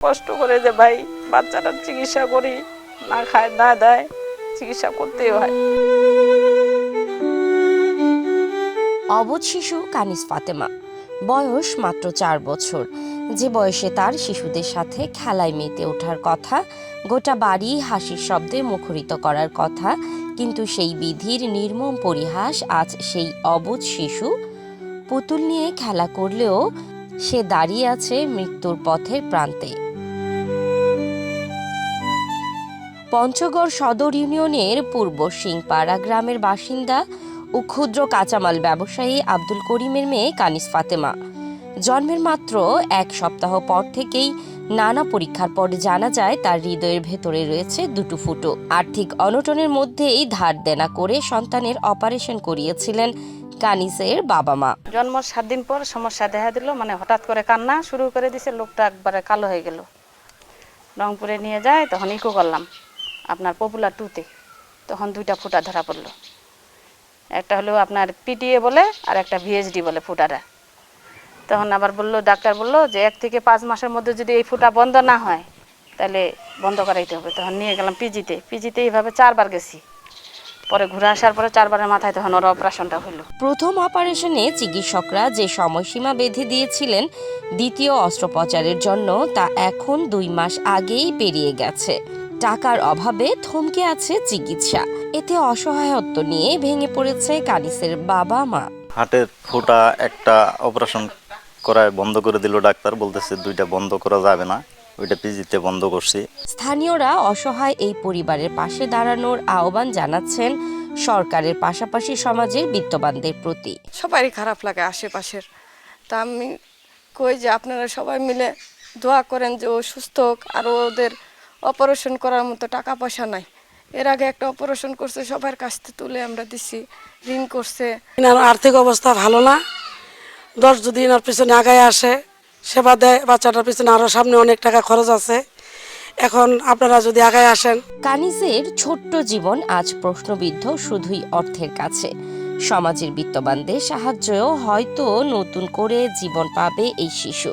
কষ্ট করে যে ভাই বাচ্চাটার চিকিৎসা করি, না খায় না দেয়, চিকিৎসা করতেই হয়। অবুঝ শিশু কানিজ ফাতেমা, বয়স মাত্র 4 বছর। যে বয়সে তার শিশুদের সাথে খেলায় মেতে ওঠার কথা, গোটা বাড়ি হাসির শব্দে মুখরিত করার কথা, কিন্তু সেই বিধির নির্মম পরিহাস আজ সেই অবুঝ শিশু পুতুল নিয়ে খেলা করলেও সে দাঁড়িয়ে আছে মৃত্যুর পথের প্রান্তে। পঞ্চগড় সদর ইউনিয়নের পূর্ব সিংপাড়া গ্রামের বাসিন্দা ও ক্ষুদ্র কাঁচামাল ব্যবসায়ী আব্দুল করিমের মেয়ে কানিজ ফাতেমা। জন্মের মাত্র 1 সপ্তাহ পর থেকেই নানা পরীক্ষার পর জানা যায় তার হৃদয়ের ভেতরে রয়েছে দুটো ফুটো। আর্থিক অনটনের মধ্যেই ধার দেনা করে সন্তানের অপারেশন করিয়েছিলেন কানিজের বাবা মা। জন্ম 7 দিন পর সমস্যা দেখা দিল, মানে হঠাৎ করে কান্না শুরু করে দিছে, লোকটা একবারে কালো হয়ে গেল। রংপুরে নিয়ে যায়, তখন ইকো করলাম আপনার পপুলার 2-তে, তখন 2টা ফুটা ধরা পড়লো। একটা হলো আপনার পিটিএ বলে আর একটা ভিএসডি বলে ফুটাটা। তখন আবার বললো, ডাক্তার বললো যে 1 থেকে 5 মাসের মধ্যে যদি এই ফুটা বন্ধ না হয় তাহলে বন্ধ করাইতে হবে। তখন নিয়ে গেলাম পিজিতে এইভাবে 4 বার গেছি। পরে ঘুরে আসার পরে 4 বারের মাথায় তখন ওর অপারেশনটা হলো। প্রথম অপারেশনে চিকিৎসকরা যে সময়সীমা বেঁধে দিয়েছিলেন দ্বিতীয় অস্ত্রোপচারের জন্য, তা এখন 2 মাস আগেই পেরিয়ে গেছে। টাকার অভাবে থমকে আছে চিকিৎসা। এতে অসহায়ত্ব নিয়ে ভেঙে পড়েছে কানিসের বাবা মা। হার্টের ফুটা একটা অপারেশন করায় বন্ধ করে দিল ডাক্তার, বলতেছে 2টা বন্ধ করা যাবে না, ওইটা পিজিতে বন্ধ করছি। স্থানীয়রা অসহায় এই পরিবারের পাশে দাঁড়ানোর আহ্বান জানাচ্ছেন সরকারের পাশাপাশি সমাজের বিত্তবানদের প্রতি। সবারই খারাপ লাগে আশেপাশের। তা আমি কই যে আপনারা সবাই মিলে দোয়া করেন যে ও সুস্থ হোক, আর ওদের অপারেশন করার মতো টাকা পয়সা নাই। এর আগে একটা অপারেশন করছে, সবার কাছ থেকে তুলে আমরা দিছি, ঋণ করছে। আর্থিক অবস্থা ভালো না, 10 যদি এনার পিছনে আগায় আসে, সেবা দেয়, বাচ্চাটার পিছনে আরো সামনে অনেক টাকা খরচ আছে। এখন আপনারা যদি আগায় আসেন। কানিজের ছোট্ট জীবন আজ প্রশ্নবিদ্ধ শুধুই অর্থের কাছে। সমাজের বিত্তবানদের সাহায্যেও হয়তো নতুন করে জীবন পাবে এই শিশু।